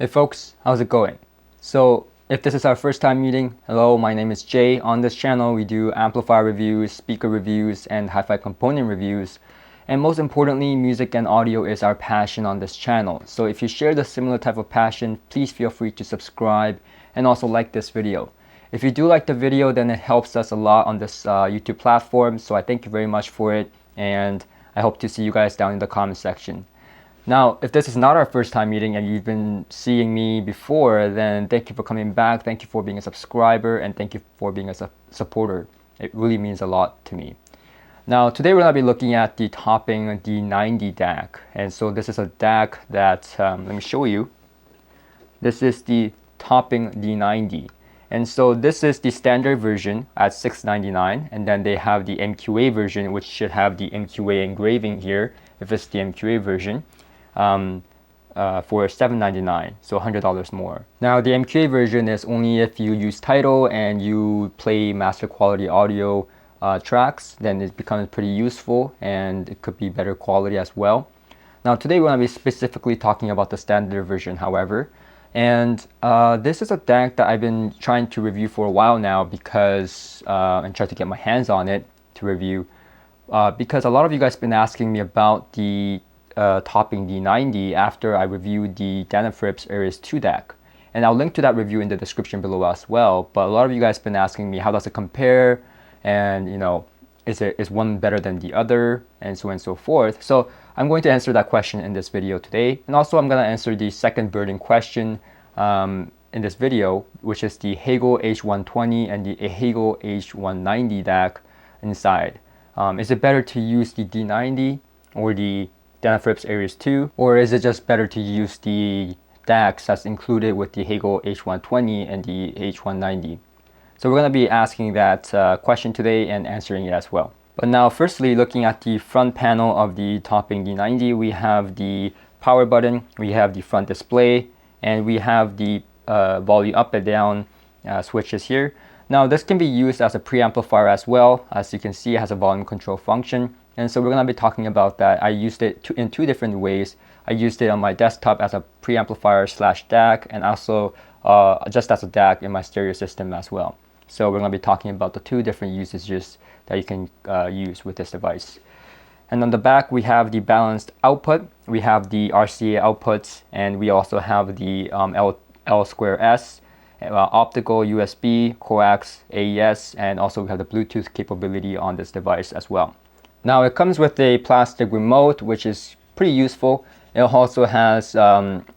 Hey folks, how's it going? So if this is our first time meeting, hello, my name is Jay. On this channel we do amplifier reviews, speaker reviews, and hi-fi component reviews. And most importantly, music and audio is our passion on this channel. So if you share the similar type of passion, please feel free to subscribe and also like this video. If you do like the video, then it helps us a lot on this YouTube platform. So I thank you very much for it, and I hope to see you guys down in the comment section. Now, if this is not our first time meeting and you've been seeing me before, then thank you for coming back, thank you for being a subscriber, and thank you for being a supporter. It really means a lot to me. Now, today we're going to be looking at the Topping D90 DAC. And so this is a DAC that, let me show you. This is the Topping D90. And so this is the standard version at $699, and then they have the MQA version, which should have the MQA engraving here, if it's the MQA version. For $799, so $100 more. Now the MQA version is only if you use Tidal and you play master quality audio tracks, then it becomes pretty useful and it could be better quality as well. Now today we're going to be specifically talking about the standard version, however, and this is a DAC that I've been trying to review for a while now because and try to get my hands on it to review because a lot of you guys have been asking me about the Topping D90 after I reviewed the Denafrips Aries 2 DAC, and I'll link to that review in the description below as well. But a lot of you guys have been asking me how does it compare, and you know, is one better than the other, and so on and so forth. So I'm going to answer that question in this video today, and also I'm going to answer the second burning question in this video, which is the Hagel H120 and the Hagel H190 DAC inside. Is it better to use the D90 or the Denafrips Aries 2, or is it just better to use the DACs that's included with the Hagel H120 and the H190? So we're going to be asking that question today and answering it as well. But now firstly, looking at the front panel of the Topping D90, we have the power button, we have the front display, and we have the volume up and down switches here. Now this can be used as a preamplifier as well. As you can see, it has a volume control function. And so we're going to be talking about that. I used it in two different ways. I used it on my desktop as a preamplifier / DAC, and also just as a DAC in my stereo system as well. So we're going to be talking about the two different usages that you can use with this device. And on the back, we have the balanced output. We have the RCA outputs, and we also have the L2S, optical, USB, coax, AES, and also we have the Bluetooth capability on this device as well. Now it comes with a plastic remote, which is pretty useful. It also has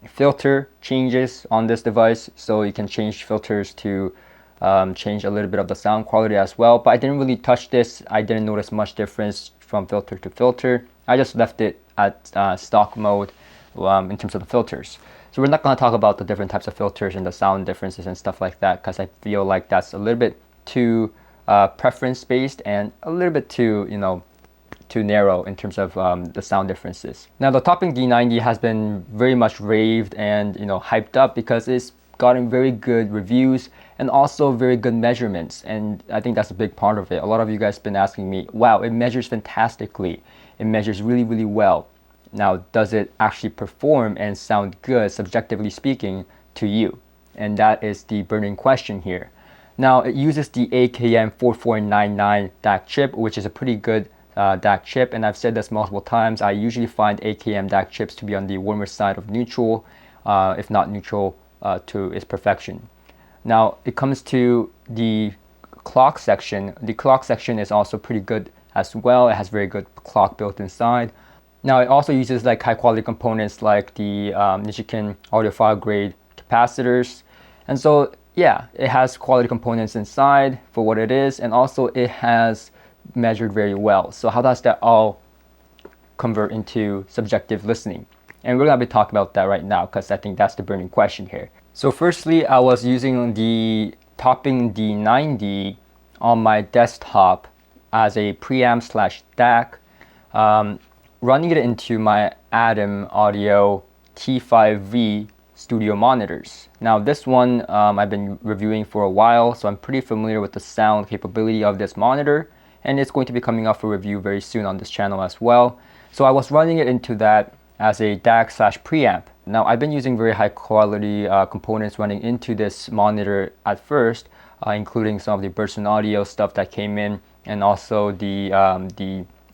filter changes on this device, so you can change filters to change a little bit of the sound quality as well. But I didn't really touch this. I didn't notice much difference from filter to filter. I just left it at stock mode in terms of the filters. So we're not going to talk about the different types of filters and the sound differences and stuff like that, because I feel like that's a little bit too preference based and a little bit too, you know, too narrow in terms of the sound differences. Now the Topping D90 has been very much raved and, you know, hyped up because it's gotten very good reviews and also very good measurements, and I think that's a big part of it. A lot of you guys have been asking me, wow, it measures fantastically, it measures really, really well. Now does it actually perform and sound good, subjectively speaking, to you? And that is the burning question here. Now it uses the AKM 4499 DAC chip, which is a pretty good DAC chip, and I've said this multiple times. I usually find AKM DAC chips to be on the warmer side of neutral, if not neutral to its perfection. Now it comes to the clock section. The clock section is also pretty good as well. It has very good clock built inside. Now it also uses like high quality components like the Nichiken audiophile grade capacitors, and so yeah, it has quality components inside for what it is, and also it has measured very well. So how does that all convert into subjective listening? And we're going to be talking about that right now because I think that's the burning question here. So firstly, I was using the Topping D90 on my desktop as a preamp / DAC, running it into my Adam Audio T5V studio monitors. Now this one I've been reviewing for a while, so I'm pretty familiar with the sound capability of this monitor, and it's going to be coming up for review very soon on this channel as well. So I was running it into that as a DAC / preamp, Now I've been using very high quality components running into this monitor at first, including some of the Burson Audio stuff that came in, and also the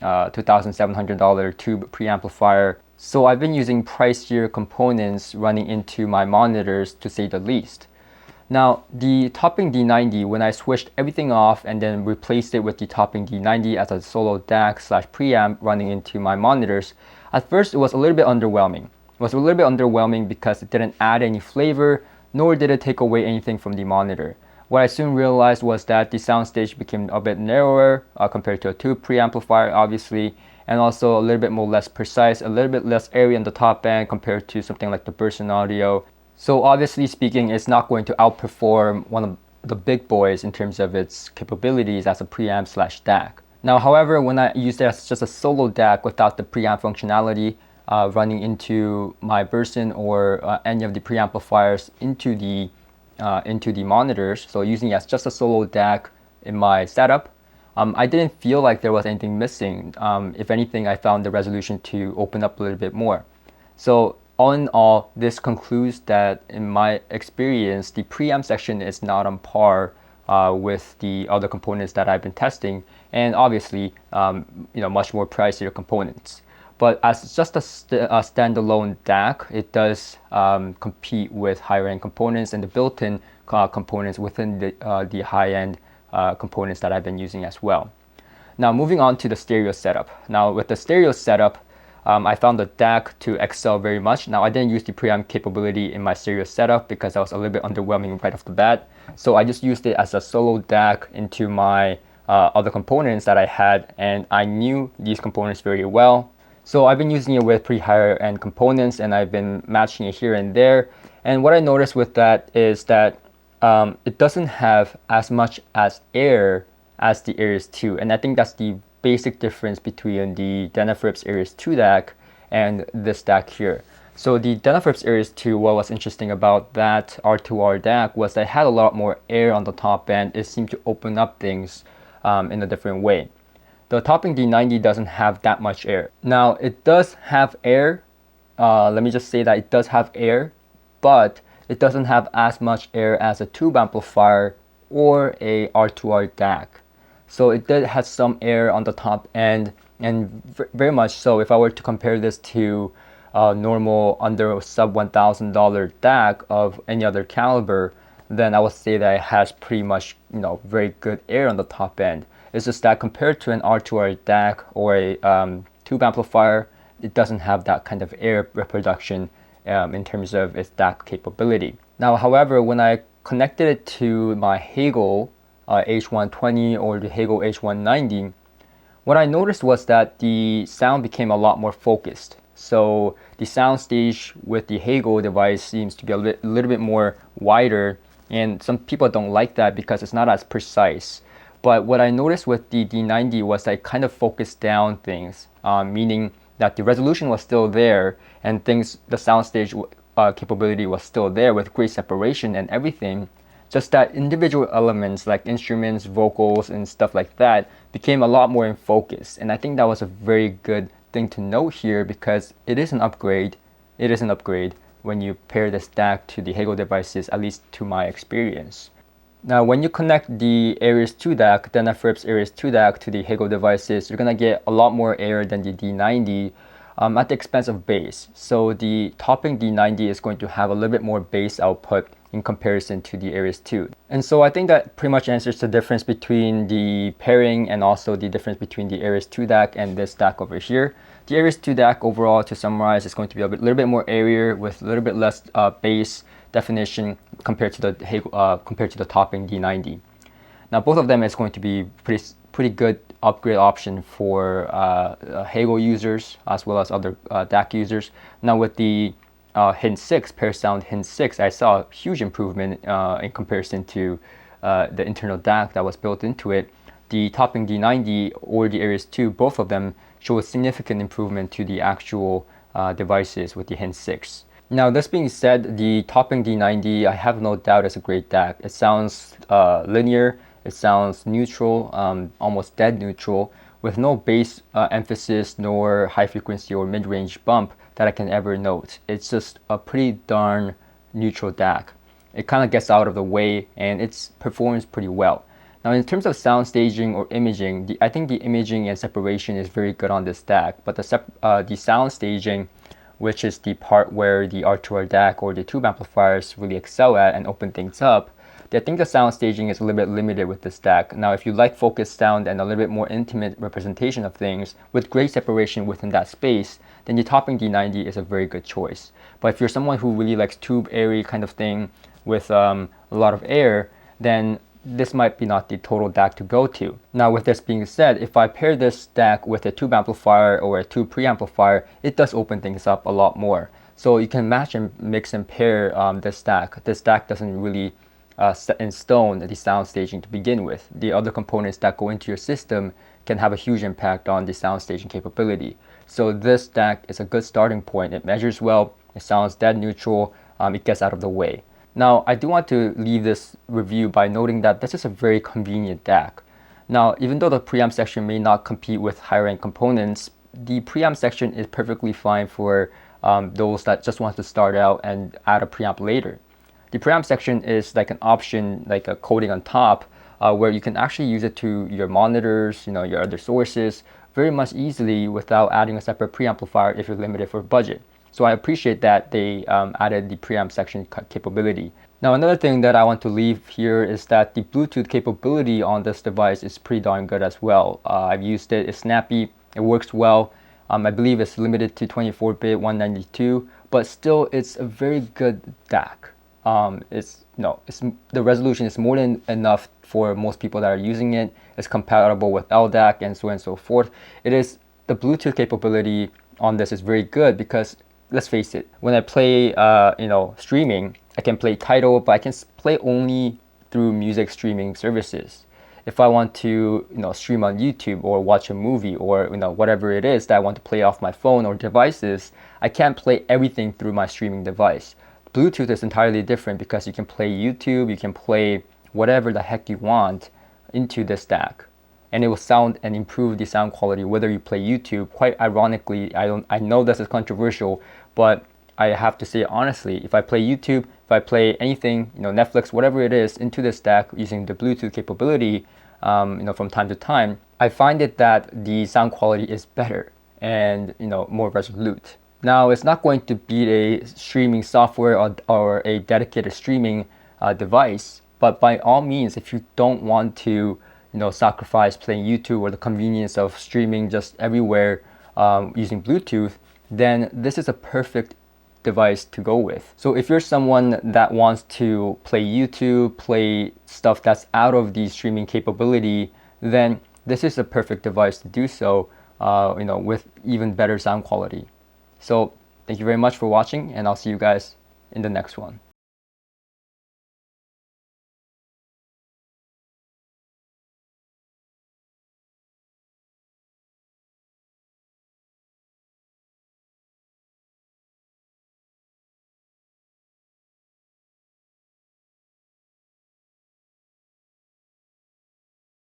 $2,700 tube preamplifier. So I've been using pricier components running into my monitors, to say the least. Now the Topping D90, when I switched everything off and then replaced it with the Topping D90 as a solo DAC slash preamp running into my monitors, at first it was a little bit underwhelming. It was a little bit underwhelming because it didn't add any flavor, nor did it take away anything from the monitor. What I soon realized was that the soundstage became a bit narrower compared to a tube preamplifier, obviously, and also a little bit more less precise, a little bit less area in the top end compared to something like the Burson Audio. So obviously speaking, it's not going to outperform one of the big boys in terms of its capabilities as a preamp slash DAC. Now, however, when I used it as just a solo DAC without the preamp functionality, running into my Burson or any of the preamplifiers into the monitors, so using it as just a solo DAC in my setup, I didn't feel like there was anything missing. If anything, I found the resolution to open up a little bit more. So all in all, this concludes that in my experience, the preamp section is not on par with the other components that I've been testing, and obviously, much more pricier components. But as just a standalone DAC, it does compete with higher-end components and the built-in components within the high-end components that I've been using as well. Now, moving on to the stereo setup. Now, with the stereo setup, I found the DAC to excel very much. Now, I didn't use the preamp capability in my stereo setup because that was a little bit underwhelming right off the bat. So I just used it as a solo DAC into my other components that I had, and I knew these components very well. So I've been using it with pretty higher end components, and I've been matching it here and there. And what I noticed with that is that it doesn't have as much as air as the Aries 2. And I think that's the basic difference between the Denafrips Aries 2 DAC and this DAC here. So the Denafrips Aries 2, what was interesting about that R2R DAC was that it had a lot more air on the top end. It seemed to open up things in a different way. The Topping D90 doesn't have that much air. Now, it does have air. Let me just say that it does have air, but it doesn't have as much air as a tube amplifier or a R2R DAC. So it did have some air on the top end, and very much so. If I were to compare this to a normal under sub $1,000 DAC of any other caliber, then I would say that it has pretty much very good air on the top end. It's just that compared to an R2R DAC or a tube amplifier, it doesn't have that kind of air reproduction in terms of its DAC capability. Now, however, when I connected it to my Hagel H120 or the Hagel H190, what I noticed was that the sound became a lot more focused. So the soundstage with the Hagel device seems to be a little bit more wider, and some people don't like that because it's not as precise. But what I noticed with the D90 was that it kind of focused down things, meaning that the resolution was still there and the soundstage capability was still there with great separation and everything. Just that individual elements like instruments, vocals, and stuff like that became a lot more in focus. And I think that was a very good thing to note here because it is an upgrade. It is an upgrade when you pair this DAC to the Hagel devices, at least to my experience. Now, when you connect the Aries 2 DAC, Denafrips Aries 2 DAC to the Hagel devices, you're gonna get a lot more air than the D90 at the expense of bass. So the Topping D90 is going to have a little bit more bass output in comparison to the Aries 2. And so I think that pretty much answers the difference between the pairing and also the difference between the Aries 2 DAC and this DAC over here. The Aries 2 DAC overall, to summarize, is going to be a little bit more airier with a little bit less bass definition compared to the Topping D90. Now, both of them is going to be pretty good upgrade option for Hagel users as well as other DAC users. Now, with the Hint 6, Parasound Hint 6, I saw a huge improvement in comparison to the internal DAC that was built into it. The Topping D90 or the Aries 2, both of them show a significant improvement to the actual devices with the Hint 6. Now, this being said, the Topping D90, I have no doubt is a great DAC. It sounds linear, it sounds neutral, almost dead neutral, with no bass emphasis nor high frequency or mid-range bump that I can ever note. It's just a pretty darn neutral DAC. It kind of gets out of the way and it performs pretty well. Now in terms of sound staging or imaging, I think the imaging and separation is very good on this DAC, but the sound staging, which is the part where the R2R DAC or the tube amplifiers really excel at and open things up, I think the sound staging is a little bit limited with this DAC. Now if you like focused sound and a little bit more intimate representation of things with great separation within that space, then the Topping D90 is a very good choice. But if you're someone who really likes tube airy kind of thing with a lot of air, then this might be not the total DAC to go to. Now with this being said, if I pair this DAC with a tube amplifier or a tube preamplifier, it does open things up a lot more. So you can match and mix and pair this DAC. This DAC doesn't really set in stone the sound staging to begin with. The other components that go into your system can have a huge impact on the sound staging capability. So this DAC is a good starting point. It measures well, it sounds dead neutral, it gets out of the way. Now, I do want to leave this review by noting that this is a very convenient DAC. Now, even though the preamp section may not compete with higher end components, the preamp section is perfectly fine for those that just want to start out and add a preamp later. The preamp section is like an option, like a coating on top, where you can actually use it to your monitors, your other sources, very much easily without adding a separate preamplifier if you're limited for budget. So I appreciate that they added the preamp section capability. Now another thing that I want to leave here is that the Bluetooth capability on this device is pretty darn good as well. I've used it, it's snappy, it works well. I believe it's limited to 24-bit 192, but still it's a very good DAC. The resolution is more than enough for most people that are using it. It's compatible with LDAC and so on and so forth. The Bluetooth capability on this is very good because let's face it, when I play streaming, I can play Tidal, but I can play only through music streaming services. If I want to stream on YouTube or watch a movie or whatever it is that I want to play off my phone or devices, I can't play everything through my streaming device. Bluetooth is entirely different because you can play YouTube, you can play whatever the heck you want into this DAC, and it will sound and improve the sound quality whether you play YouTube. Quite ironically, I know this is controversial, but I have to say honestly, if I play YouTube, if I play anything, Netflix, whatever it is, into this DAC using the Bluetooth capability, from time to time, I find it that the sound quality is better and more resolute. Now, it's not going to beat a streaming software or a dedicated streaming device, but by all means, if you don't want to, sacrifice playing YouTube or the convenience of streaming just everywhere using Bluetooth, then this is a perfect device to go with. So if you're someone that wants to play YouTube, play stuff that's out of the streaming capability, then this is a perfect device to do so, with even better sound quality. So thank you very much for watching, and I'll see you guys in the next one.